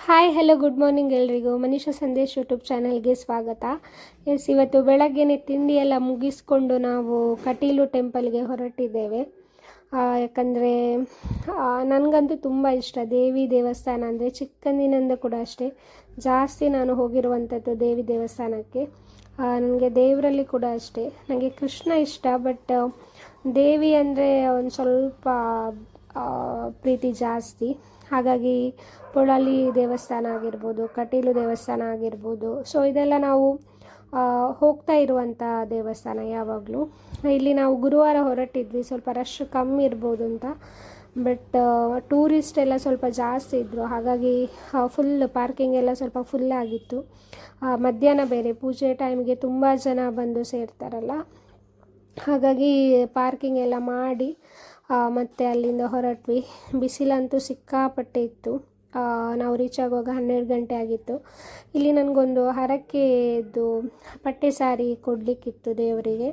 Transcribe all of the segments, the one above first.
Hi hello good morning ಎಲ್ರಿಗೂ. Manisha Sandesh YouTube ಚಾನಲ್ಗೆ ಸ್ವಾಗತ. ಇವತ್ತು ಬೆಳಗ್ಗೆನೇ ತಿಂಡಿ ಎಲ್ಲ ಮುಗಿಸ್ಕೊಂಡು ನಾವು ಕಟೀಲು ಟೆಂಪಲ್ಗೆ ಹೊರಟಿದ್ದೇವೆ. ಯಾಕಂದರೆ ನನಗಂತೂ ತುಂಬ ಇಷ್ಟ ದೇವಿ ದೇವಸ್ಥಾನ ಅಂದರೆ. ಚಿಕ್ಕಂದಿನಿಂದ ಕೂಡ ಅಷ್ಟೇ ಜಾಸ್ತಿ ನಾನು ಹೋಗಿರುವಂಥದ್ದು ದೇವಿ ದೇವಸ್ಥಾನಕ್ಕೆ. ನನಗೆ ದೇವರಲ್ಲಿ ಕೂಡ ಅಷ್ಟೇ, ನನಗೆ ಕೃಷ್ಣ ಇಷ್ಟ, ಬಟ್ ದೇವಿ ಅಂದರೆ ಒಂದು ಸ್ವಲ್ಪ ಪ್ರೀತಿ ಜಾಸ್ತಿ. ಹಾಗಾಗಿ ಪೊಳಲಿ ದೇವಸ್ಥಾನ ಆಗಿರ್ಬೋದು, ಕಟೀಲು ದೇವಸ್ಥಾನ ಆಗಿರ್ಬೋದು, ಸೊ ಇದೆಲ್ಲ ನಾವು ಹೋಗ್ತಾ ಇರುವಂಥ ದೇವಸ್ಥಾನ ಯಾವಾಗಲೂ. ಇಲ್ಲಿ ನಾವು ಗುರುವಾರ ಹೊರಟಿದ್ವಿ, ಸ್ವಲ್ಪ ರಶ್ ಕಮ್ಮಿ ಇರ್ಬೋದು ಅಂತ, ಬಟ್ ಟೂರಿಸ್ಟ್ ಎಲ್ಲ ಸ್ವಲ್ಪ ಜಾಸ್ತಿ ಇದ್ದರು. ಹಾಗಾಗಿ ಫುಲ್ ಪಾರ್ಕಿಂಗ್ ಎಲ್ಲ ಸ್ವಲ್ಪ ಫುಲ್ ಆಗಿತ್ತು. ಮಧ್ಯಾಹ್ನ ಬೇರೆ ಪೂಜೆ ಟೈಮ್ಗೆ ತುಂಬ ಜನ ಬಂದು ಸೇರ್ತಾರಲ್ಲ, ಹಾಗಾಗಿ ಪಾರ್ಕಿಂಗ್ ಎಲ್ಲ ಮಾಡಿ ಮತ್ತು ಅಲ್ಲಿಂದ ಹೊರಟ್ವಿ. ಬಿಸಿಲಂತೂ ಸಿಕ್ಕಾಪಟ್ಟೆ ಇತ್ತು. ನಾವು ರೀಚ್ ಆಗುವಾಗ 12 ಗಂಟೆ ಆಗಿತ್ತು. ಇಲ್ಲಿ ನನಗೊಂದು ಹರಕೆದು ಪಟ್ಟೆ ಸಾರಿ ಕೊಡಲಿಕ್ಕಿತ್ತು ದೇವರಿಗೆ,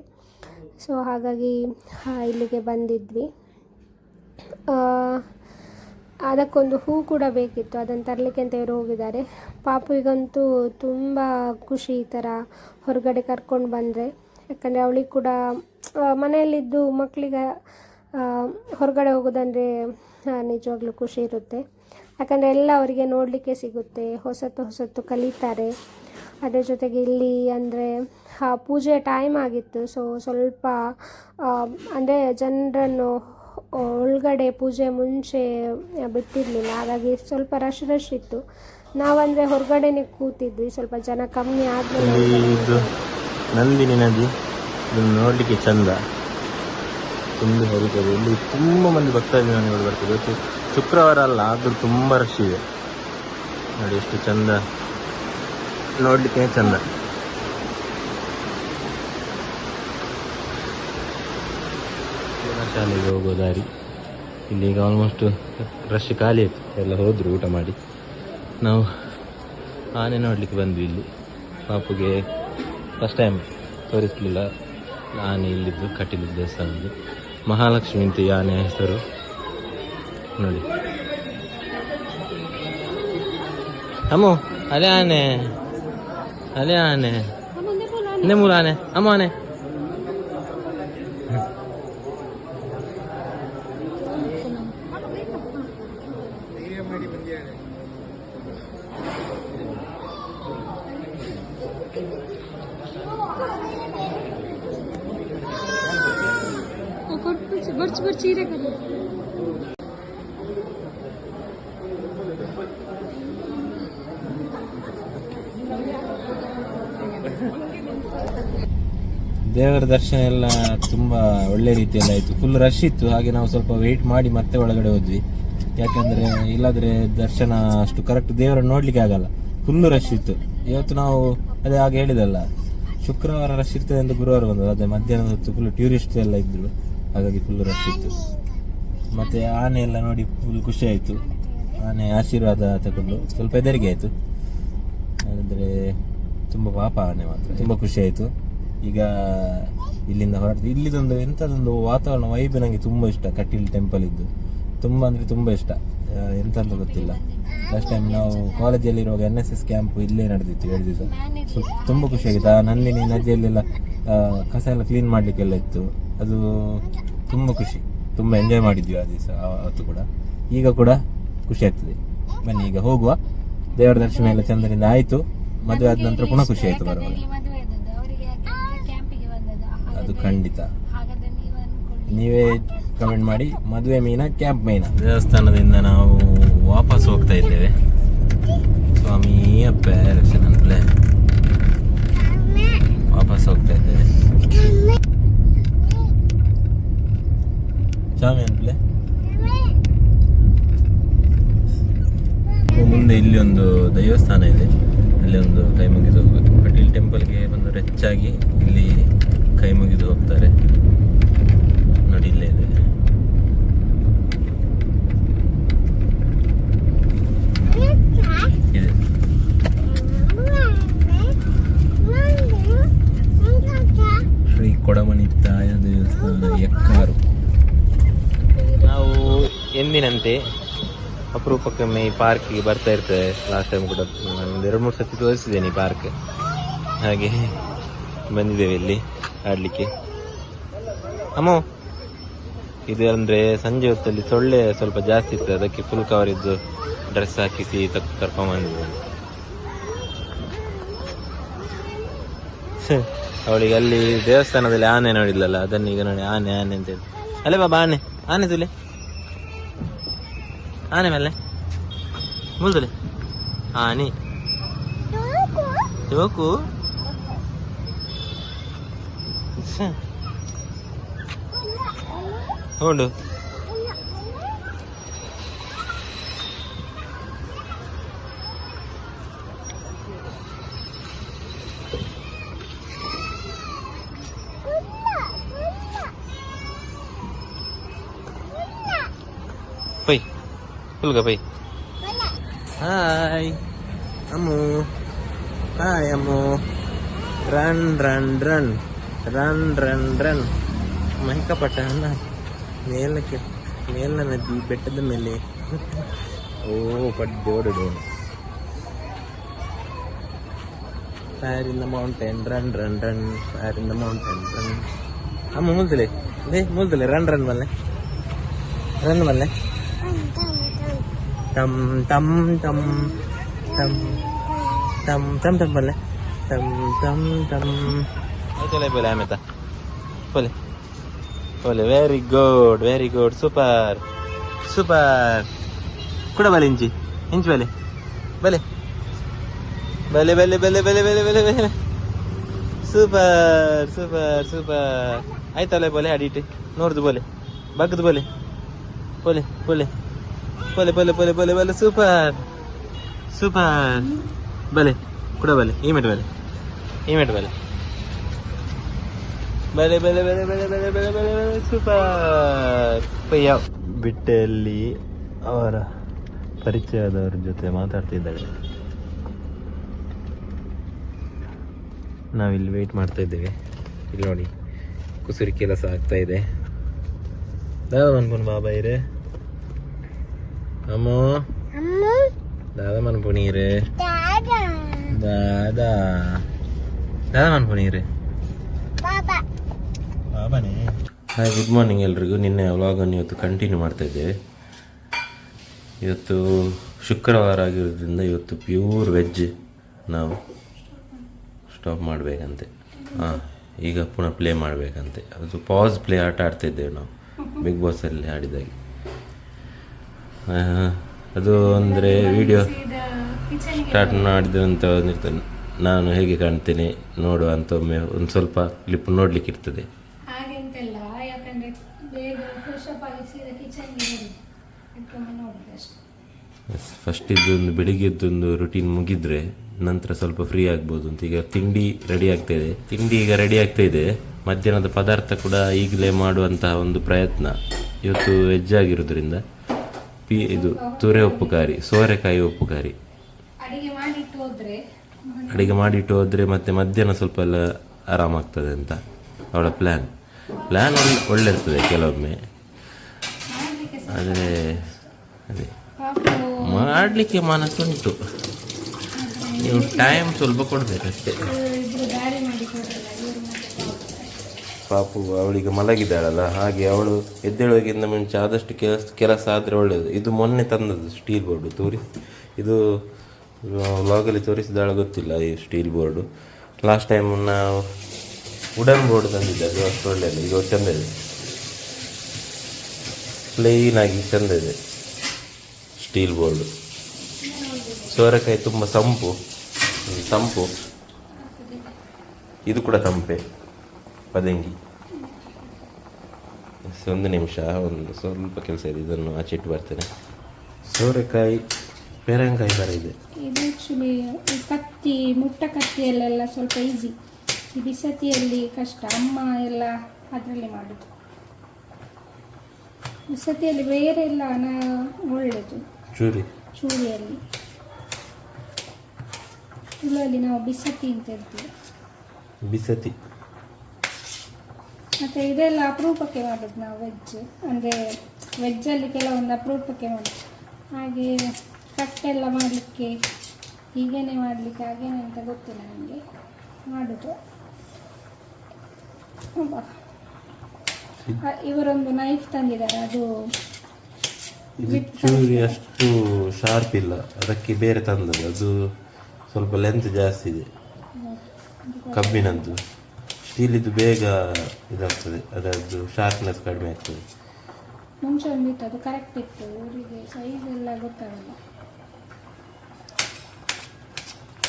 ಸೊ ಹಾಗಾಗಿ ಇಲ್ಲಿಗೆ ಬಂದಿದ್ವಿ. ಅದಕ್ಕೊಂದು ಹೂ ಕೂಡ ಬೇಕಿತ್ತು, ಅದನ್ನು ತರಲಿಕ್ಕೆ ಅಂತ ಇವರು ಹೋಗಿದ್ದಾರೆ. ಪಾಪುಗಂತೂ ತುಂಬ ಖುಷಿ ಈ ಥರ ಹೊರಗಡೆ ಕರ್ಕೊಂಡು ಬಂದರೆ. ಯಾಕಂದರೆ ಅವಳಿಗೆ ಕೂಡ ಮನೆಯಲ್ಲಿದ್ದು ಮಕ್ಕಳಿಗೆ ಹೊರಗಡೆ ಹೋಗೋದಂದರೆ ನಿಜವಾಗ್ಲೂ ಖುಷಿ ಇರುತ್ತೆ. ಯಾಕಂದರೆ ಎಲ್ಲ ಅವರಿಗೆ ನೋಡಲಿಕ್ಕೆ ಸಿಗುತ್ತೆ, ಹೊಸತು ಕಲಿತಾರೆ. ಅದರ ಜೊತೆಗೆ ಇಲ್ಲಿ ಅಂದರೆ ಪೂಜೆ ಟೈಮ್ ಆಗಿತ್ತು, ಸೊ ಸ್ವಲ್ಪ ಅಂದರೆ ಜನರನ್ನು ಒಳಗಡೆ ಪೂಜೆ ಮುಂಚೆ ಬಿಟ್ಟಿರಲಿಲ್ಲ, ಹಾಗಾಗಿ ಸ್ವಲ್ಪ ರಶ್ ಇತ್ತು. ನಾವಂದರೆ ಹೊರಗಡೆನೇ ಕೂತಿದ್ವಿ, ಸ್ವಲ್ಪ ಜನ ಕಮ್ಮಿ ಆದಮೇಲೆ. ನಂದಿನಿ ನದಿ ನೋಡಲಿಕ್ಕೆ ಚಂದ, ತುಂಬ ಹೊರಗಡೆ ಇಲ್ಲಿ ತುಂಬ ಮಂದಿ ಭಕ್ತಾದಿಗಳು ಬರ್ತದೆ. ಇವತ್ತು ಶುಕ್ರವಾರ ಅಲ್ಲ, ಆದರೂ ತುಂಬ ರಶ್ ಇದೆ. ನೋಡಿ ಎಷ್ಟು ಚಂದ, ನೋಡಲಿಕ್ಕೆ ಚಂದ. ಶಾಲೆಗೆ ಹೋಗೋ ದಾರಿ ಇಲ್ಲಿ ಈಗ ಆಲ್ಮೋಸ್ಟ್ ರಶ್ ಖಾಲಿ ಆಯಿತು, ಎಲ್ಲ ಹೋದರು ಊಟ ಮಾಡಿ. ನಾವು ಆನೆ ನೋಡಲಿಕ್ಕೆ ಬಂದ್ವಿ ಇಲ್ಲಿ. ಪಾಪುಗೆ ಫಸ್ಟ್ ಟೈಮ್ ತೋರಿಸಲಿಲ್ಲ ಆನೆ ಇಲ್ಲಿದ್ದು, ಕಟೀಲು ದೇವಸ್ಥಾನದಲ್ಲಿ. ಮಹಾಲಕ್ಷ್ಮಿ ಅಂತ ಈ ಆನೆ ಹೆಸರು ನೋಡಿ. ಅಮ್ಮು ಅದೇ ಆನೆ, ಅದೇ ಆನೆ, ಮೂಲ ಆನೆ, ಅಮ್ಮ ಆನೆ. ದೇವರ ದರ್ಶನ ಎಲ್ಲ ತುಂಬ ಒಳ್ಳೆ ರೀತಿಯಲ್ಲಿ ಆಯಿತು. ಫುಲ್ ರಶ್ ಇತ್ತು, ಹಾಗೆ ನಾವು ಸ್ವಲ್ಪ ವೆಯ್ಟ್ ಮಾಡಿ ಮತ್ತೆ ಒಳಗಡೆ ಹೋದ್ವಿ. ಯಾಕಂದರೆ ಇಲ್ಲಾದರೆ ದರ್ಶನ ಅಷ್ಟು ಕರೆಕ್ಟ್ ದೇವರನ್ನು ನೋಡಲಿಕ್ಕೆ ಆಗಲ್ಲ, ಫುಲ್ಲು ರಶ್ ಇತ್ತು. ಇವತ್ತು ನಾವು ಅದೇ ಹಾಗೆ ಹೇಳಿದಲ್ಲ, ಶುಕ್ರವಾರ ರಶ್ ಇರ್ತದೆ ಅಂತ ಗುರುವಾರ ಬಂದದ್ದು, ಅದೇ ಮಧ್ಯಾಹ್ನದ ಹೊತ್ತು ಫುಲ್ ಟೂರಿಸ್ಟ್ ಎಲ್ಲ ಇದ್ದರು, ಹಾಗಾಗಿ ಫುಲ್ ರಶ್ ಇತ್ತು. ಮತ್ತು ಆನೆ ಎಲ್ಲ ನೋಡಿ ಫುಲ್ ಖುಷಿ ಆಯಿತು. ಆನೆ ಆಶೀರ್ವಾದ ತಗೊಂಡು ಸ್ವಲ್ಪ ಹೆದರಿಕೆ ಆಯಿತು, ಅಂದರೆ ತುಂಬ ಪಾಪ ಆನೆ ಮಾತ್ರ ತುಂಬ ಖುಷಿ ಆಯಿತು. ಈಗ ಇಲ್ಲಿಂದ ಹೊರಟು ಇಲ್ಲಿದೊಂದು ಎಂಥದೊಂದು ವಾತಾವರಣ ವೈಬ್ ನನಗೆ ತುಂಬ ಇಷ್ಟ. ಕಟೀಲು ಟೆಂಪಲ್ ಇದ್ದು ತುಂಬ ಅಂದರೆ ತುಂಬ ಇಷ್ಟ. ಎಂತ ಅಂತ ಗೊತ್ತಿಲ್ಲ, ಲಾಸ್ಟ್ ಟೈಮ್ ನಾವು ಕಾಲೇಜಲ್ಲಿರುವಾಗ NSS ಕ್ಯಾಂಪ್ ಇಲ್ಲೇ ನಡೆದಿತ್ತು 2 ದಿವಸ. ಸೊ ತುಂಬ ಖುಷಿಯಾಗಿತ್ತು. ಆ ನಂದಿನಿ ನದಿಯಲ್ಲೆಲ್ಲ ಕಸ ಎಲ್ಲ ಕ್ಲೀನ್ ಮಾಡಲಿಕ್ಕೆಲ್ಲ ಇತ್ತು, ಅದು ತುಂಬ ಖುಷಿ, ತುಂಬ ಎಂಜಾಯ್ ಮಾಡಿದ್ವಿ ಆ ದಿವಸ ಅವತ್ತು ಕೂಡ. ಈಗ ಕೂಡ ಖುಷಿ ಆಗ್ತದೆ. ಬನ್ನಿ ಈಗ ಹೋಗುವ. ದೇವರ ದರ್ಶನ ಎಲ್ಲ ಚಂದದಿಂದ ಆಯಿತು. ಮದುವೆ ಆದ ನಂತರ ಪುನಃ ಖುಷಿ ಆಯಿತು ಬರುವಾಗ. ಅದು ಖಂಡಿತ ನೀವೇ ಕಮೆಂಟ್ ಮಾಡಿ, ಮದುವೆ ಮೀನಾ ಕ್ಯಾಂಪ್ ಮೀನಾ. ದೇವಸ್ಥಾನದಿಂದ ನಾವು ವಾಪಸ್ ಹೋಗ್ತಾ ಇದ್ದೇವೆ. ಸ್ವಾಮಿ ಅಪ್ಪ ರಕ್ಷಣ ಅಂತಲೇ ವಾಪಸ್ ಹೋಗ್ತಾ ಇದ್ದೇವೆ. ಸ್ವಾಮಿ ಅಂತಲೇ ಮುಂದೆ ಇಲ್ಲಿ ಒಂದು ದೇವಸ್ಥಾನ ಇದೆ, ಅಲ್ಲಿ ಒಂದು ಕೈ ಮುಗಿದು ಹೋಗ್ಬೇಕು. ಕಟೀಲ್ ಟೆಂಪಲ್ಗೆ ಬಂದರೆ ಹೆಚ್ಚಾಗಿ ಇಲ್ಲಿ ಕೈ ಮುಗಿದು ಹೋಗ್ತಾರೆ. ನೋಡಿ ಇಲ್ಲೇ ಇದೆ. ಶ್ರೀ ಕೊಡಮನಿತ್ತಾಯ ದೇವಸ್ಥಾನ, ಎಕ್ಕಾರು. ನಾವು ಎಂದಿನಂತೆ ಅಪರೂಪಕ್ಕೊಮ್ಮೆ ಈ ಪಾರ್ಕಿಗೆ ಬರ್ತಾ ಇರ್ತೇವೆ. ಲಾಸ್ಟ್ ಟೈಮ್ ಕೂಡ ನಾನು 2-3 ಸತಿ ತೋರಿಸಿದ್ದೇನೆ ಈ ಪಾರ್ಕ್. ಹಾಗೆ ಬಂದಿದ್ದೇವೆ ಇಲ್ಲಿ ಆಡಲಿಕ್ಕೆ. ಅಮ್ಮೋ ಇದು ಅಂದರೆ ಸಂಜೆ ಹೊತ್ತಲ್ಲಿ ಸೊಳ್ಳೆ ಸ್ವಲ್ಪ ಜಾಸ್ತಿ ಇತ್ತು, ಅದಕ್ಕೆ ಫುಲ್ ಕವರ್ ಇದ್ದು ಡ್ರೆಸ್ ಹಾಕಿಸಿ ಕರ್ಕೊಂಡ್ಬಂದಿದ್ದೇನೆ. ಅವಳಿಗೆ ಅಲ್ಲಿ ದೇವಸ್ಥಾನದಲ್ಲಿ ಆನೆ ನೋಡಿಲ್ಲಲ್ಲ, ಅದನ್ನ ಈಗ ನೋಡಿ ಆನೆ ಆನೆ ಅಂತ ಹೇಳಿ. ಅಲ್ಲೇ ಬಾಬಾ ಆನೆ ಆನೆ ತುಲೆ ಆನೆ ಮೇಲೆ ಮುಲ್ದುಲೆ ಆನೆ ಹೋಕು ಹೋಂಡು ಪೈ ಫುಲ್ಗ ಪೈ. Hi Ammu, hi Ammu. Run run run run run run. ಮಹಿಕಪಟ್ಟ ಅನ್ನ ಮೇಲಕ್ಕೆ, ಮೇಲ ನದಿ ಬೆಟ್ಟದ ಮೇಲೆ. ಓ ಪಡ್ಡೆ ಓಡೋಡು. Fire in the mountain run run run. Fire in the mountain run. ಅಮ್ಮ ಮುಲ್ದಲೆ ಮುಲ್ದಲೆ ರನ್ ರನ್ ಮಲ್ಲೆ ರನ್ ಮಲ್ಲೆ. ಟಮ್ ಟಮ್ ಟಮ್ ಟಮ್ ಟಮ್ ಟಮ್ ಟಮ್ ಬಲ್ಲೆ ಟಮ್ ಟಮ್ ಟಮ್. ಆಯ್ತಲ್ಲ ಬೋಲೆ ಆಮೇತ ಬೋಲೆ ಬೋಲೆ. Very good super super. ಕೂಡ ಬಲೆ ಇಂಚಿ ಇಂಚು ಬಲೆ ಬಲೆ ಬಲೆ ಬಲೆ ಬಲೆ ಬಲೆ ಬಲೆ ಬಲೆ ಬಲೆ. Super super super. ಆಯ್ತಲ್ಲ ಬೋಲೆ ಅಡಿಟ್ ನೋಡ್ದು ಬೋಲೆ ಬಗ್ಗದು ಬೋಲೆ ಬೋಲೆ ಬೋಲೆ ಬೋಲೆ ಬೋಲೆ ಬೋಲೆ ಬೋಲೆ ಬೋಲೆ. Super super. ಬಲೆ ಕೂಡ ಬಲೆ ಈಮೆಟ್ ಬಲೆ ಈಮೆಟ್ ಬಲೆ ಬಲೆ ಬಲೆ ಬಲೆ ಬಲೆ ಬಲೆ ಬಲೆ ಬಲೆ ಬಲೆ. ಸೂಪರ್. ಯಾವ ಬಿಟ್ಟಲ್ಲಿ ಅವರ ಪರಿಚಯದವ್ರ ಜೊತೆ ಮಾತಾಡ್ತಿದ್ದಾಳೆ. ನಾವಿಲ್ಲಿ ವೆಯ್ಟ್ ಮಾಡ್ತಾ ಇದ್ದೇವೆ. ಇಲ್ಲಿ ನೋಡಿ ಕುಸುರಿ ಕೆಲಸ ಆಗ್ತಾ ಇದೆ. ದಾದಾ ಮನ್ಪುನ್ ಬಾಬಾ ಇರೇ ಅಮ್ಮೋ ದಾದಾ ಮನ್ಪುನಿ ಇರೇ ದಾದಾ ದಾದಾ ಮನ್ಪುನಿ ಇರೇ ಬಾಬಾನೇ. ಹಾಯ್ ಗುಡ್ ಮಾರ್ನಿಂಗ್ ಎಲ್ರಿಗೂ. ನಿನ್ನೆ ವ್ಲಾಗನ್ನು ಇವತ್ತು ಕಂಟಿನ್ಯೂ ಮಾಡ್ತಾ ಇದ್ದೇವೆ. ಇವತ್ತು ಶುಕ್ರವಾರ ಆಗಿರೋದ್ರಿಂದ ಇವತ್ತು ಪ್ಯೂರ್ ವೆಜ್ ನಾವು ಸ್ಟಾಪ್ ಮಾಡಬೇಕಂತೆ. ಹಾಂ ಈಗ ಪುನಃ ಪ್ಲೇ ಮಾಡಬೇಕಂತೆ. ಅದು ಪಾಸ್ ಪ್ಲೇ ಆಟ ಆಡ್ತಾಯಿದ್ದೇವೆ ನಾವು ಬಿಗ್ ಬಾಸಲ್ಲಿ ಆಡಿದಾಗೆ. ಅದು ಅಂದರೆ ವಿಡಿಯೋ ಸ್ಟಾರ್ಟ್ ಮಾಡಿದಂಥ ನಾನು ಹೇಗೆ ಕಾಣ್ತೇನೆ ನೋಡುವ ಅಂತ ಒಮ್ಮೆ ಒಂದು ಸ್ವಲ್ಪ ಕ್ಲಿಪ್ ನೋಡ್ಲಿಕ್ಕೆ ಇರ್ತದೆ. ಫಸ್ಟ್ ಇದೊಂದು ಬೆಳಿಗ್ಗೆದ್ದೊಂದು ರುಟೀನ್ ಮುಗಿದ್ರೆ ನಂತರ ಸ್ವಲ್ಪ ಫ್ರೀ ಆಗ್ಬೋದು ಅಂತ. ಈಗ ತಿಂಡಿ ರೆಡಿ ಆಗ್ತಾ ಇದೆ. ತಿಂಡಿ ಈಗ ರೆಡಿ ಆಗ್ತಾ ಇದೆ. ಮಧ್ಯಾಹ್ನದ ಪದಾರ್ಥ ಕೂಡ ಈಗಲೇ ಮಾಡುವಂತಹ ಒಂದು ಪ್ರಯತ್ನ. ಇವತ್ತು ವೆಜ್ ಆಗಿರೋದ್ರಿಂದ ಇದು ತುರೆ ಉಪ್ಪುಕಾರಿ, ಸೋರೆಕಾಯಿ ಉಪ್ಪುಕಾರಿ ಅಡಿಗೆ ಮಾಡಿಟ್ಟು ಹೋದರೆ ಮತ್ತೆ ಮಧ್ಯಾಹ್ನ ಸ್ವಲ್ಪ ಎಲ್ಲ ಆರಾಮಾಗ್ತದೆ ಅಂತ ಅವಳ ಪ್ಲ್ಯಾನ್ ಒಳ್ಳೆ ಇರ್ತದೆ ಕೆಲವೊಮ್ಮೆ. ಆದರೆ ಅದೇ ಮಾಡಲಿಕ್ಕೆ ಮನಸ್ಸುಂಟು, ನೀವು ಟೈಮ್ ಸ್ವಲ್ಪ ಕೊಡಬೇಕಷ್ಟೇ. ಪಾಪು ಅವಳಿಗೆ ಮಲಗಿದ್ದಾಳಲ್ಲ, ಹಾಗೆ ಅವಳು ಎದ್ದೇಳೋಗಿಂತ ಮುಂಚೆ ಆದಷ್ಟು ಕೆಲಸ ಆದರೆ ಒಳ್ಳೆಯದು. ಇದು ಮೊನ್ನೆ ತಂದದ್ದು ಸ್ಟೀಲ್ ಬೋರ್ಡು ಇದು ವ್ಲಾಗಲ್ಲಿ ತೋರಿಸಿದಾಳ ಗೊತ್ತಿಲ್ಲ ಈ ಸ್ಟೀಲ್ ಬೋರ್ಡು. ಲಾಸ್ಟ್ ಟೈಮ್ ನಾವು ವುಡನ್ ಬೋರ್ಡ್ ತಂದಿದ್ದೆ, ಅದು ಅಷ್ಟು ಒಳ್ಳೆಯದು. ಇದು ಚೆಂದ ಇದೆ, ಪ್ಲೇನಾಗಿ ಚೆಂದ ಇದೆ ಸ್ಟೀಲ್ ಬೋರ್ಡು. ಸೋರೆಕಾಯಿ ತುಂಬ ತಂಪು, ಇದು ಕೂಡ ತಂಪೆ. ಪದಂಗಿ ಒಂದು ನಿಮಿಷ, ಒಂದು ಸ್ವಲ್ಪ ಕೆಲಸ ಇದೆ, ಇದನ್ನು ಆಚೆ ಇಟ್ಟು ಬರ್ತೇನೆ. ಸೋರೆಕಾಯಿ ಪೇರಂಕಾಯಿ ಥರ ಇದೆ. ಇದು ಆ್ಯಕ್ಚುಲಿ ಕತ್ತಿಯಲ್ಲೆಲ್ಲ ಸ್ವಲ್ಪ ಈಸಿ, ಈ ಬಿಸತಿಯಲ್ಲಿ ಕಷ್ಟ. ಅಮ್ಮ ಎಲ್ಲ ಅದರಲ್ಲಿ ಮಾಡೋದು. ಬಿಸತಿಯಲ್ಲಿ ಬೇರೆ ಎಲ್ಲ ಒಳ್ಳೆಯದು. ಚೂರಿಯಲ್ಲಿ ತುಳಲ್ಲಿ ನಾವು ಬಿಸತಿ ಅಂತ ಹೇಳ್ತೀವಿ. ಬಿಸತಿ ಮತ್ತು ಇದೆಲ್ಲ ಅಪರೂಪಕ್ಕೆ ಮಾಡೋದು ನಾವು ವೆಜ್. ಅಂದರೆ ವೆಜ್ಜಲ್ಲಿ ಕೆಲವೊಂದು ಅಪರೂಪಕ್ಕೆ ಮಾಡೋದು. ಹಾಗೆ ಕಟ್ಟೆಲ್ಲ ಮಾಡಲಿಕ್ಕೆ ಹೀಗೇನೆ ಮಾಡಲಿಕ್ಕೆ ಹಾಗೇನೆ ಅಂತ ಗೊತ್ತಿಲ್ಲ ನನಗೆ, ಮಾಡೋದು. ಇವರೊಂದು ನೈಫ್ ತಂದಿದ್ದಾರೆ, ಅದು ಚೂರಿ ಅಷ್ಟು ಶಾರ್ಪ್ ಇಲ್ಲ, ಅದಕ್ಕೆ ಬೇರೆ ತಂದದ್ದು. ಅದು ಸ್ವಲ್ಪ ಲೆಂತ್ ಜಾಸ್ತಿ ಇದೆ, ಕಬ್ಬಿನದ್ದು. ಸ್ಟೀಲಿದ್ದು ಬೇಗ ಇದಾಗ್ತದೆ, ಅದರದ್ದು ಶಾರ್ಪ್ನೆಸ್ ಕಡಿಮೆ ಆಗ್ತದೆ. ಮುಂಚೆ ಒಂದಿತ್ತು, ಅದು ಕರೆಕ್ಟ್ ಇತ್ತು. ಅವರಿಗೆ ಸೈಜ್ ಎಲ್ಲ ಗೊತ್ತಾಗಲ್ಲ.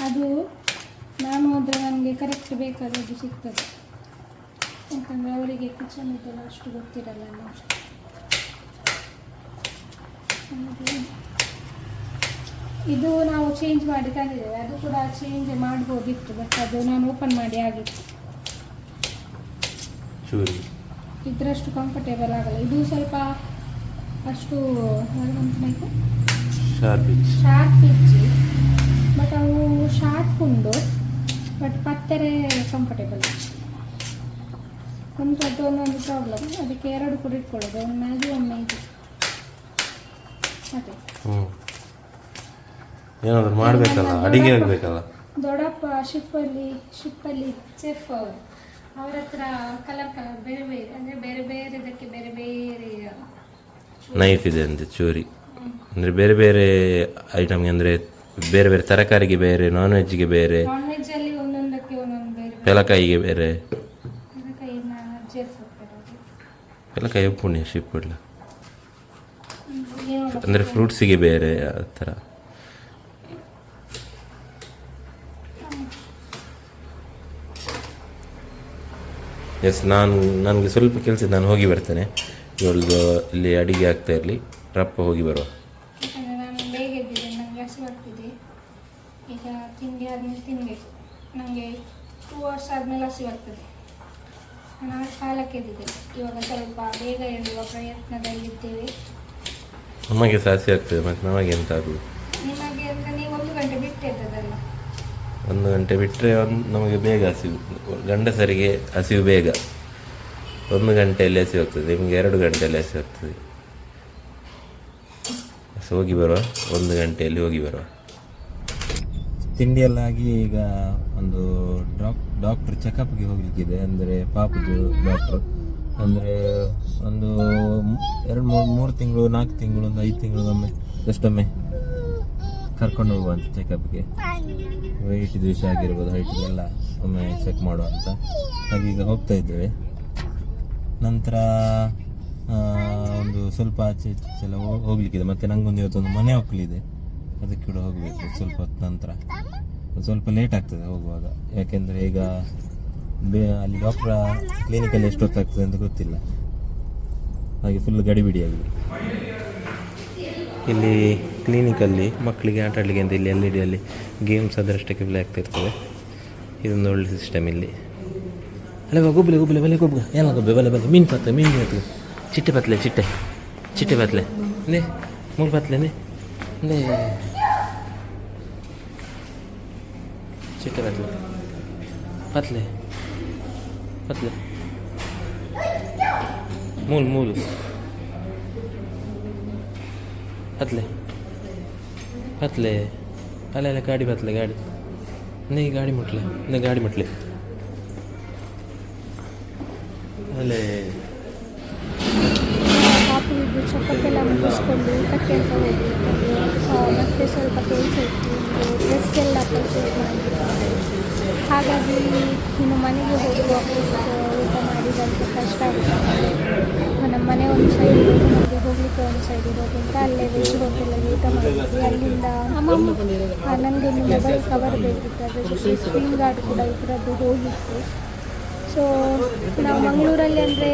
ಅದು ನಾನು ಹೋದರೆ ನನಗೆ ಕರೆಕ್ಟ್ ಬೇಕಾದದ್ದು ಸಿಗ್ತದೆ, ಯಾಕಂದರೆ ಅವರಿಗೆ ಕಿಚನ್ ಇದೆಲ್ಲ ಅಷ್ಟು ಗೊತ್ತಿರಲ್ಲ. ಇದು ನಾವು ಚೇಂಜ್ ಮಾಡಿ ತಂದಿದ್ದೇವೆ, ಅದು ಕೂಡ ಚೇಂಜ್ ಮಾಡ್ಬೋದಿತ್ತು, ಬಟ್ ಅದು ನಾನು ಓಪನ್ ಮಾಡಿ ಆಗಿತ್ತು. ಇದರಷ್ಟು ಕಂಫರ್ಟೇಬಲ್ ಆಗಲ್ಲ. ಇದು ಸ್ವಲ್ಪ ಅಷ್ಟು ಶಾರ್ಪ್ ಇಚ್ಚಿ, ಬಟ್ ಅವು ಶಾರ್ಪ್ ಉಂಟು, ಬಟ್ ಪತ್ತರೆ ಕಂಫರ್ಟೇಬಲ್. ಒಂದು ದೊಡ್ಡ ಒಂದೊಂದು ಪ್ರಾಬ್ಲಮ್, ಅದಕ್ಕೆ ಎರಡು ಕೂಡ ಇಟ್ಕೊಳ್ಳೋದು, ಒಂದು ಮ್ಯಾಗಿ ಒಮ್ಮೆ ಇದು. ಅದೇ ಏನಾದರೂ ಮಾಡಬೇಕಲ್ಲ, ಅಡಿಗೆ ಆಗಬೇಕಲ್ಲ. ದೊಡ್ಡಪ್ಪ ಶಿಪ್ಪಲ್ಲಿ ಚೆಫ್ ಅವರು, ಅವರ ಹತ್ರ ಕಲರ್ ಬೇರೆ ಬೇರೆ, ಅಂದರೆ ಬೇರೆ ಬೇರೆದಕ್ಕೆ ಬೇರೆ ಬೇರೆ ನೈಫ್ ಇದೆ ಅಂತೆ, ಚೂರಿ. ಅಂದರೆ ಬೇರೆ ಬೇರೆ ಐಟಮ್ಗೆ, ಅಂದರೆ ಬೇರೆ ಬೇರೆ ತರಕಾರಿಗೆ ಬೇರೆ, ನಾನ್ ವೆಜ್ಗೆ ಬೇರೆ, ನಾನ್ ವೆಜ್ ಅಲ್ಲಿ ಒಂದೊಂದಕ್ಕೆ ಒಂದೊಂದು ಬೇರೆ, ಪೆಲಕಾಯಿಗೆ ಬೇರೆ. ಚೆಫ್ ಪೆಲಕಾಯಿ ಪುಣ್ಯ ಶಿಪ್ ಇಲ್ಲ, ಅಂದರೆ ಫ್ರೂಟ್ಸಿಗೆ ಬೇರೆ ಆ ಥರ. ಎಸ್, ನನಗೆ ಸ್ವಲ್ಪ ಕೆಲಸ, ನಾನು ಹೋಗಿ ಬರ್ತೇನೆ. ಇವಳ್ದು ಇಲ್ಲಿ ಅಡಿಗೆ ಆಗ್ತಾ ಇರಲಿ, ರಪ್ಪ ಹೋಗಿ ಬರುವ. ನಾನು ಬೇಗ ಎದ್ದಿದ್ದೆ, ನನಗೆ ಹಸಿ ಬರ್ತಿದೆ. ಈಗ ತಿಂಡಿ ಆದಮೇಲೆ ತಿನ್ನಬೇಕು. ನನಗೆ 2 hours ಆದಮೇಲೆ ಹಸಿ ಬರ್ತದೆ. ನಾನು ಕಾಲಕ್ಕೆ ಎದ್ದಿದ್ದೇನೆ. ಇವಾಗ ಸ್ವಲ್ಪ ಬೇಗ ಎಳುವ ಪ್ರಯತ್ನದಲ್ಲಿದ್ದೇವೆ. ನಮಗೆ ಸಾಸಿ ಆಗ್ತದೆ, ಮತ್ತು ನಮಗೆ ಎಂತ ಆಗುದು? ನಿಮಗೆ ಅಂದರೆ ನೀವು 1 ಗಂಟೆ ಬಿಟ್ಟು ಎದ್ದದಲ್ಲ. 1 ಗಂಟೆ ಬಿಟ್ಟರೆ ನಮಗೆ ಬೇಗ ಹಸಿವು, ಗಂಡಸರಿಗೆ ಹಸಿವು ಬೇಗ. 1 ಗಂಟೆಯಲ್ಲಿ ಹಸಿ ಹೋಗ್ತದೆ, ನಿಮಗೆ 2 ಗಂಟೆಯಲ್ಲಿ ಹಸಿ ಹೋಗ್ತದೆ. ಹೋಗಿ ಬರುವ, 1 ಗಂಟೆಯಲ್ಲಿ ಹೋಗಿ ಬರುವ. ತಿಂಡಿಯಲ್ಲಾಗಿ ಈಗ ಒಂದು ಡಾಕ್ಟರ್ ಚೆಕಪ್ಗೆ ಹೋಗ್ಲಿಕ್ಕಿದೆ, ಅಂದರೆ ಪಾಪುದು ಡಾಕ್ಟ್ರು. ಅಂದರೆ ಒಂದು 2-3 ತಿಂಗಳು, 4 ತಿಂಗಳು, ಒಂದು 5 ತಿಂಗಳಿಗೊಮ್ಮೆ ಎಷ್ಟೊಮ್ಮೆ ಕರ್ಕೊಂಡು ಹೋಗುವಂಥ ಚೆಕಪ್ಗೆ. ವೆಯ್ಟ್ ವಿಷಯ ಆಗಿರ್ಬೋದು, ಹೈಟಿಗೆಲ್ಲ ಒಮ್ಮೆ ಚೆಕ್ ಮಾಡುವಂಥ. ಹಾಗೆ ಈಗ ಹೋಗ್ತಾ ಇದ್ದೇವೆ. ನಂತರ ಒಂದು ಸ್ವಲ್ಪ ಆಚೆ ಎಲ್ಲ ಹೋಗ್ಲಿಕ್ಕಿದೆ. ಮತ್ತು ನನಗೊಂದು ಇವತ್ತೊಂದು ಮನೆ ಒಕ್ಕಲಿದೆ, ಅದಕ್ಕೆ ಕೂಡ ಹೋಗಬೇಕು ಸ್ವಲ್ಪ ಹೊತ್ತು ನಂತರ. ಸ್ವಲ್ಪ ಲೇಟ್ ಆಗ್ತದೆ ಹೋಗುವಾಗ, ಯಾಕೆಂದರೆ ಈಗ ಅಲ್ಲಿ ಡಾಕ್ಟ್ರ ಕ್ಲಿನಿಕಲ್ಲಿ ಎಷ್ಟು ಹೊತ್ತಾಗ್ತದೆ ಅಂತ ಗೊತ್ತಿಲ್ಲ. ಹಾಗೆ ಫುಲ್ ಗಡಿಬಿಡಿಯಾಗಿದೆ. ಇಲ್ಲಿ ಕ್ಲಿನಿಕಲ್ಲಿ ಮಕ್ಕಳಿಗೆ ಆಟ ಆಡಲಿಕ್ಕೆ ಅಂತ ಇಲ್ಲಿ LED ಅಲ್ಲಿ ಗೇಮ್ಸ್ ಅದರಷ್ಟಕ್ಕೆ ಪ್ಲೇ ಆಗ್ತಿರ್ತದೆ. ಇದೊಂದು ಒಳ್ಳೆ ಸಿಸ್ಟಮ್ ಇಲ್ಲಿ. ಅಲ್ಲ ಗೊಬ್ಬಲೆ ಬಲೆ ಗೊಬ್ಬ ಎಲ್ಲ ಗೊಬ್ಬೆ ಬಲೆ ಮೀನು ಪತ್ಲೆ ಚಿಟ್ಟೆ ಪತ್ಲೆ ಚಿಟ್ಟೆ ಪತ್ಲೆ ನೇ 3 ಪತ್ಲೆನೇ ನೇ ಚಿಟ್ಟೆ ಪತ್ಲೆ ಮೂಲು ಪತ್ಲೆ ಅಲ್ಲ ಗಾಡಿ ಗಾಡಿ ನೇ ಗಾಡಿ ಮುಟ್ಲೆ ಅಲ್ಲೇ ಪಾಪುವಿದ್ದು ಚೆಕಪ್ ಎಲ್ಲ ಮುಗಿಸ್ಕೊಂಡು ಊಟಕ್ಕೆ ಅಂತ ಹೋಗಿ, ಮತ್ತೆ ಸ್ವಲ್ಪ ಕೆಲಸ ಇತ್ತು, ಡ್ರೆಸ್ ಎಲ್ಲ ಪರ್ಚೇಸ್ ಮಾಡಿದ್ದಾರೆ. ಹಾಗಾಗಿ ಇನ್ನು ಮನೆಗೆ ಹೋಗುವ ಊಟ ಮಾಡಿದಂಥ ಕಷ್ಟ ಆಗುತ್ತೆ. ನಮ್ಮ ಮನೆ ಒಂದು ಸೈಡ್ ನಮಗೆ ಹೋಗಲಿಕ್ಕೆ ಒಂದು ಸೈಡ್ ಇರೋದ್ರಿಂದ ಅಲ್ಲೇ ವೆಜ್ ಹೋಟೆಲಲ್ಲಿ ಊಟ ಮಾಡಿದ್ವಿ. ಅಲ್ಲಿಂದ ನನಗೆ ಮೊಬೈಲ್ ಕವರ್ ಬೇಕಿತ್ತು, ಅದ್ರ ಜೊತೆ ಸ್ಕ್ರೀನ್ ಗಾರ್ಡ್ ಕೂಡ ಇದರದ್ದು ಹೋಗಿತ್ತು. ಸೊ ನಾವು ಮಂಗಳೂರಲ್ಲಿ ಅಂದರೆ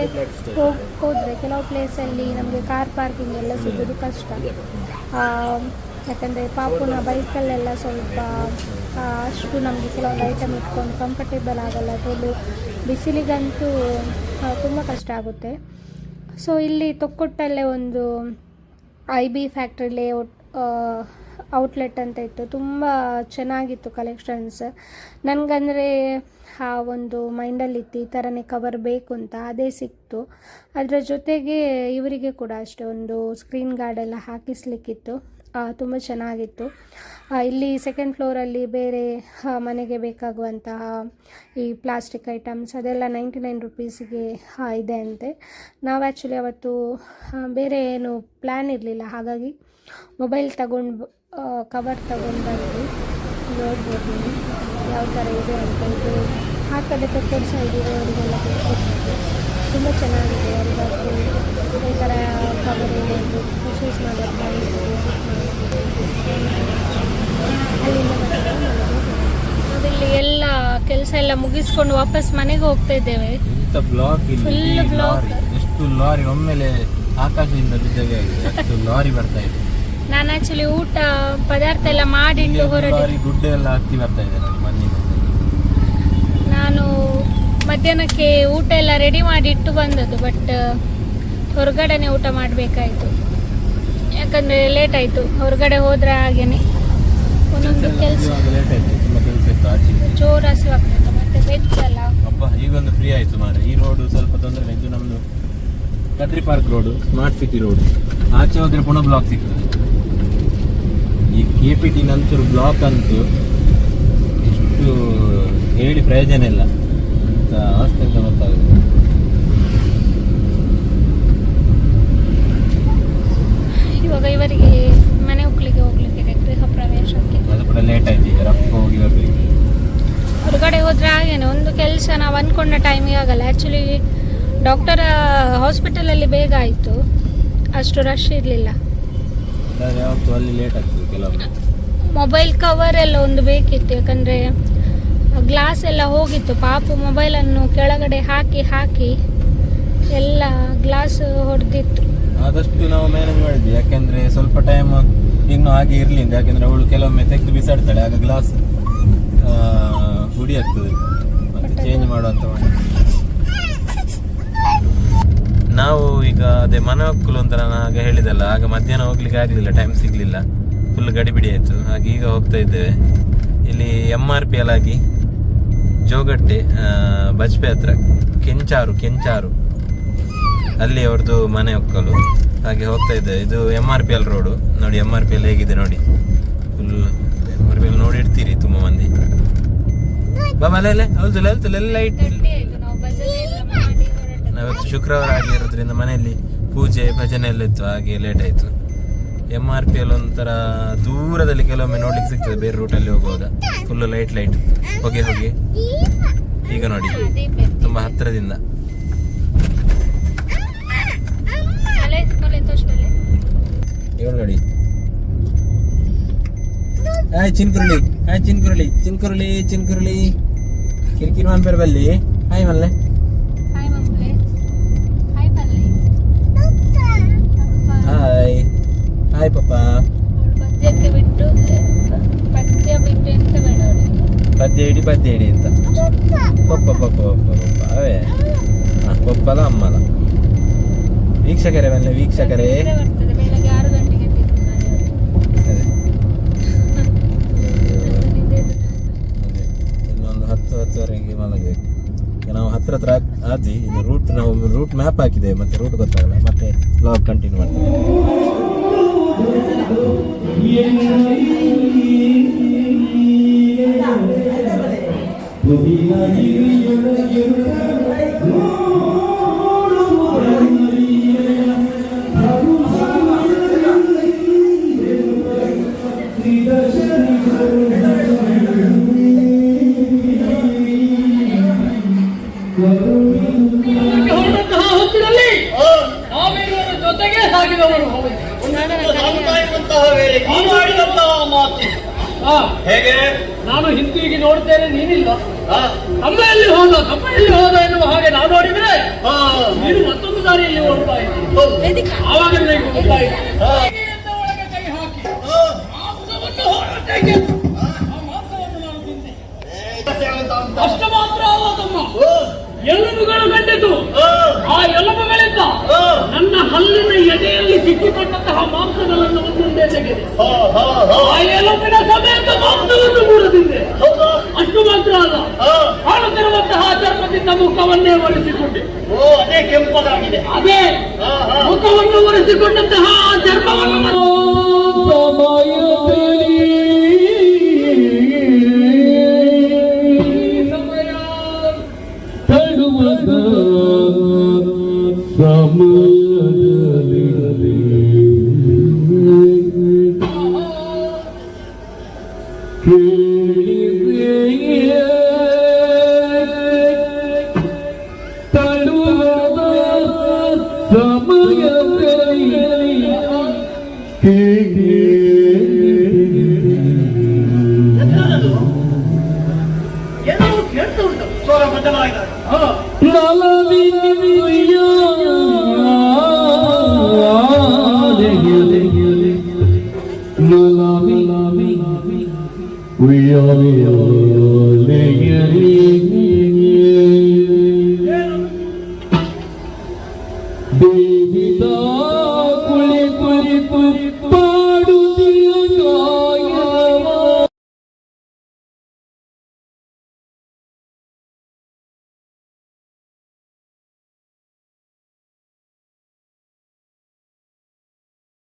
ಹೋದರೆ ಕೆಲವು ಪ್ಲೇಸಲ್ಲಿ ನಮಗೆ ಕಾರ್ ಪಾರ್ಕಿಂಗ್ ಎಲ್ಲ ಸಿಗೋದು ಕಷ್ಟ. ಯಾಕಂದರೆ ಪಾಪುನ ಬೈಕಲ್ಲೆಲ್ಲ ಸ್ವಲ್ಪ ಅಷ್ಟು ನಮಗೆ ಕೆಲವೊಂದು ಐಟಮ್ ಇಟ್ಕೊಂಡು ಕಂಫರ್ಟೇಬಲ್ ಆಗಲ್ಲ. ಅದರಲ್ಲೂ ಬಿಸಿಲಿಗಂತೂ ತುಂಬ ಕಷ್ಟ ಆಗುತ್ತೆ. ಸೊ ಇಲ್ಲಿ ತೊಕ್ಕೊಟ್ಟಲ್ಲೇ ಒಂದು IB ಫ್ಯಾಕ್ಟ್ರಿ ಲೇಔಟ್ ಔಟ್ಲೆಟ್ ಅಂತ ಇತ್ತು, ತುಂಬ ಚೆನ್ನಾಗಿತ್ತು ಕಲೆಕ್ಷನ್ಸ್. ನನಗಂದರೆ ಆ ಒಂದು ಮೈಂಡಲ್ಲಿತ್ತು ಈ ಥರನೇ ಕವರ್ ಬೇಕು ಅಂತ, ಅದೇ ಸಿಕ್ತು. ಅದರ ಜೊತೆಗೆ ಇವರಿಗೆ ಕೂಡ ಅಷ್ಟೇ ಒಂದು ಸ್ಕ್ರೀನ್ ಗಾರ್ಡ್ ಎಲ್ಲ ಹಾಕಿಸ್ಲಿಕ್ಕಿತ್ತು. ತುಂಬ ಚೆನ್ನಾಗಿತ್ತು. ಇಲ್ಲಿ ಸೆಕೆಂಡ್ ಫ್ಲೋರಲ್ಲಿ ಬೇರೆ ಮನೆಗೆ ಬೇಕಾಗುವಂತಹ ಈ ಪ್ಲಾಸ್ಟಿಕ್ ಐಟಮ್ಸ್ ಅದೆಲ್ಲ 99 ರುಪೀಸಿಗೆ ಇದೆ ಅಂತೆ. ನಾವು ಆ್ಯಕ್ಚುಲಿ ಅವತ್ತು ಬೇರೆ ಏನು ಪ್ಲ್ಯಾನ್ ಇರಲಿಲ್ಲ, ಹಾಗಾಗಿ ಮೊಬೈಲ್ ತಗೊಂಡು ಕವರ್ ತಗೊಂಡು ಬಂದು ನೋಡ್ಬೋದು ನೀವು ಯಾವ ಥರ ಇದೆ ಅಂತ. ಇದು ಆ ಕಡೆ ಕೊಪ್ಪಳ ಸೈಡ್ ಇರೋರಿಗೆಲ್ಲ ತುಂಬ ಚೆನ್ನಾಗಿದೆ. ಯಾರಿಗಾದರೂ ಈ ಥರ ಕವರ್ ಏನಾದರೂ ಪರ್ಚೇಸ್ ಮಾಡೋದು ಅಲ್ಲಿಂದ ನಾವಿಲ್ಲಿ ಎಲ್ಲ ಕೆಲಸ ಎಲ್ಲ ಮುಗಿಸ್ಕೊಂಡು ವಾಪಸ್ ಮನೆಗೆ ಹೋಗ್ತಾ ಇದ್ದೇವೆ. ಫುಲ್ ಬ್ಲಾಕ್, ಎಷ್ಟು ಲಾರಿ ಒಮ್ಮೆಲೆ ಆಕಾಶದಿಂದ ಬಿದ್ದಾಗೆ ಆಗಿದೆ, ಅಷ್ಟು ಲಾರಿ ಬರ್ತಾ ಇದೆ. ನಾನು ಆಕ್ಚುಲಿ ಊಟ ಪದಾರ್ಥ ಎಲ್ಲ ಮಾಡಿಟ್ಟು ಹೊರಡಿ ಗುಡ್ಡ ಎಲ್ಲ ಹತ್ತಿ ಬರ್ತಾ ಇದೆ ಮಣ್ಣಿನ. ನಾನು ಮಧ್ಯಾಹ್ನಕ್ಕೆ ಊಟ ಎಲ್ಲ ರೆಡಿ ಮಾಡಿ ಇಟ್ಟು ಬಂದದ್ದು, ಬಟ್ ಹೊರಗಡೆನೆ ಊಟ ಮಾಡಬೇಕಾಯಿತು, ಯಾಕಂದರೆ ಲೇಟ್ ಆಯಿತು. ಹೊರಗಡೆ ಹೋದರೆ ಹಾಗೇನೆ ಒಂದೊಂದು ಕೆಲಸ ಜೋರು ಹಸಿವಾಗ್ತದೆ, ಮತ್ತೆ ವೆಜ್ ಅಲ್ಲ. ಅಪ್ಪ ಈಗೊಂದು ಫ್ರೀ ಆಯಿತು ಮಾರೆ. ಈ ರೋಡು ಸ್ವಲ್ಪ ತೊಂದರೆ. ಇದು ನಮ್ಮದು Kadri park road, smart city road. ಆಚೆ ಹೋದರೆ ಪುನಃ ಬ್ಲಾಕ್ ಸಿಗ್ತದೆ. ಈ KPT ನಂತರ ಬ್ಲಾಕ್ ಅಂತೂ ಎಷ್ಟು ಹೇಳಿ ಪ್ರಯೋಜನ ಇಲ್ಲ ಅಂತ ಅವಸ್ಥೆ ಅಂತ ಗೊತ್ತಾಗುತ್ತೆ. ಇವಾಗ ಇವರಿಗೆ ಮನೆ ಹೋಗ್ಲಿಕ್ಕೆ ಗೃಹ ಪ್ರವೇಶಕ್ಕೆ ಅದು ಕೂಡ ಲೇಟ್ ಆಯ್ತು. ಈಗ ರಪ್ಪ ಹೋಗಿ ಬರಬೇಕು. ಹೊರಗಡೆ ಹೋದ್ರೆ ಹಾಗೇನೆ ಒಂದು ಕೆಲಸ ನಾವು ಅಂದ್ಕೊಂಡ ಟೈಮಿಗೆ ಆಗಲ್ಲ. ಆ್ಯಕ್ಚುಲಿ ಡಾಕ್ಟರ್ ಹಾಸ್ಪಿಟಲಲ್ಲಿ ಬೇಗ ಆಯಿತು, ಅಷ್ಟು ರಶ್ ಇರಲಿಲ್ಲ. ಯಾವತ್ತು ಅಲ್ಲಿ ಲೇಟ್ ಆಗ್ತದೆ ಕೆಲವೊಮ್ಮೆ. ಮೊಬೈಲ್ ಕವರ್ ಎಲ್ಲ ಒಂದು ಬೇಕಿತ್ತು, ಯಾಕಂದರೆ ಗ್ಲಾಸ್ ಎಲ್ಲ ಹೋಗಿತ್ತು. ಪಾಪು ಮೊಬೈಲನ್ನು ಕೆಳಗಡೆ ಹಾಕಿ ಎಲ್ಲ ಗ್ಲಾಸ್ ಹೊಡೆದಿತ್ತು. ಆದಷ್ಟು ನಾವು ಮ್ಯಾನೇಜ್ ಮಾಡಿದ್ವಿ, ಯಾಕೆಂದರೆ ಸ್ವಲ್ಪ ಟೈಮ್ ಇನ್ನೂ ಹಾಗೆ ಇರಲಿಲ್ಲ. ಯಾಕೆಂದರೆ ಅವಳು ಕೆಲವೊಮ್ಮೆ ತೆಗೆದು ಬಿಸಾಡ್ತಾಳೆ, ಆಗ ಗ್ಲಾಸ್ ಹುಡಿ ಆಗ್ತದೆ, ಮತ್ತೆ ಚೇಂಜ್ ಮಾಡುವಂತ ಮಾಡಿ. ನಾವು ಈಗ ಅದೇ ಮನೆ ಹೋಗ್ಲು ಅಂತ ನಾನು ಆಗ ಹೇಳಿದಲ್ಲ, ಆಗ ಮಧ್ಯಾಹ್ನ ಹೋಗ್ಲಿಕ್ಕೆ ಆಗಲಿಲ್ಲ, ಟೈಮ್ ಸಿಗಲಿಲ್ಲ, ಫುಲ್ ಗಡಿಬಿಡಿ ಆಯಿತು. ಹಾಗೆ ಈಗ ಹೋಗ್ತಾ ಇದ್ದೇವೆ. ಇಲ್ಲಿ MRPL ಆಗಿ ಜೋಗಟ್ಟೆ ಬಜ್ಪೆ ಹತ್ರ ಕೆಂಚಾರು ಅಲ್ಲಿ ಅವ್ರದ್ದು ಮನೆ ಒಕ್ಕಲು. ಹಾಗೆ ಹೋಗ್ತಾ ಇದ್ದೇವೆ. ಇದು MRPL ರೋಡು ನೋಡಿ. MRPL ಹೇಗಿದೆ ನೋಡಿ, ಫುಲ್ MRPL ನೋಡಿರ್ತೀರಿ ತುಂಬ ಮಂದಿ. ಬಾಬಾಲೆ ಹೌದು ಎಲ್ಲ ಇಟ್ಟಿಲ್ಲ. ನಾವತ್ತು ಶುಕ್ರವಾರ ಆಗಿರೋದ್ರಿಂದ ಮನೆಯಲ್ಲಿ ಪೂಜೆ ಭಜನೆ ಎಲ್ಲ ಇತ್ತು, ಹಾಗೆ ಲೇಟ್ ಆಯಿತು. MRPL ಒಂಥರ ದೂರದಲ್ಲಿ ಕೆಲವೊಮ್ಮೆ ನೋಡ್ಲಿಕ್ಕೆ ಸಿಗ್ತದೆ, ಬೇರೆ ರೂಟಲ್ಲಿ ಹೋಗುವಾಗ ಫುಲ್ಲು ಲೈಟ್ ಹೋಗಿ ಈಗ ನೋಡಿ ತುಂಬ ಹತ್ತಿರದಿಂದ. ಇವಾಗ ನೋಡಿ, ಚಿನ್ಕುರುಳಿ ಕಿರಿಕಿರಿ ಮಾಂಪೇರ್ ಬಲ್ಲಿ. ಹಾಯ್ ಮಲ್ಲೆ, ಹಾಯ್ ಪಾಪ. ಪದ್ಯ ಇಡಿ ಅಂತ ಪಪ್ಪ ಅವೇ ಪಪ್ಪಲ ಅಮ್ಮಲ. ವೀಕ್ಷಕರೇ ಬನ್ನಿ, ವೀಕ್ಷಕರೇ. ಇನ್ನೊಂದು 10-10ವರೆಗೆ ಮಲಗಬೇಕು. ನಾವು ಹತ್ರ ಆದಿ. ನಾವು ರೂಟ್ ಮ್ಯಾಪ್ ಹಾಕಿದ್ದೇವೆ, ಮತ್ತೆ ರೂಟ್ ಗೊತ್ತಾಗಲ್ಲ, ಮತ್ತೆ ಬ್ಲಾಗ್ ಕಂಟಿನ್ಯೂ ಮಾಡ್ತೇವೆ. ಜೊತೆಗೆ ಸಾಗಿದವರು ಹೇಗೆ ನಾನು ಹಿಂದಿರುಗಿ ನೋಡ್ತೇನೆ, ನೀನಿಲ್ಲ. ಕಪ್ಪೆಯಲ್ಲಿ ಹೋದ ಎನ್ನುವ ಹಾಗೆ ನಾವು ನೋಡಿದ್ರೆ ನೀನು ಮತ್ತೊಂದು ದಾರಿಯಲ್ಲಿ ಓಡ್ತಾ ಇದ್ದೀನಿ. ಆವಾಗ ನನಗೆ ಗೊತ್ತಾಯಿತು, ಒಳಗೆ ಕೈ ಹಾಕಿ ಮಾಂಸವನ್ನು ನಾನು ತಿಂದೆ. ಅಷ್ಟು ಮಾತ್ರ ಅಲ್ಲ ತಮ್ಮ, ಎಲುಬುಗಳು ಕಂಡಿತು. ಆ ಎಲುಬುಗಳಿಂದ ನನ್ನ ಹಲ್ಲಿನ ಎದೆಯಲ್ಲಿ ಸಿಕ್ಕಿಕೊಂಡಂತಹ ಮಾಂಸಗಳನ್ನು ಒಂದೊಂದೇ ತೆಗೆದೆ. ಆ ಎಲುಬಿನ ಸಮೇತ ಮಾಂಸವನ್ನು ಕೂಡ ತಿಂದೆ. ಅಷ್ಟು ಮಾತ್ರ ಅಲ್ಲ, ಕಾಣುತ್ತಿರುವಂತಹ ಚರ್ಮದಿಂದ ಮುಖವನ್ನೇ ಒರೆಸಿಕೊಂಡೆ. ಅದೇ ಕೆಂಪದಾಗಿದೆ. ಅದೇ ಮುಖವನ್ನು ಒರೆಸಿಕೊಂಡಂತಹ ಚರ್ಮವನ್ನು ಏನೋ ಕೇಳ್ತಾ ಉಂಟು ಸ್ವರ ಬದಲಾಯಿತ We are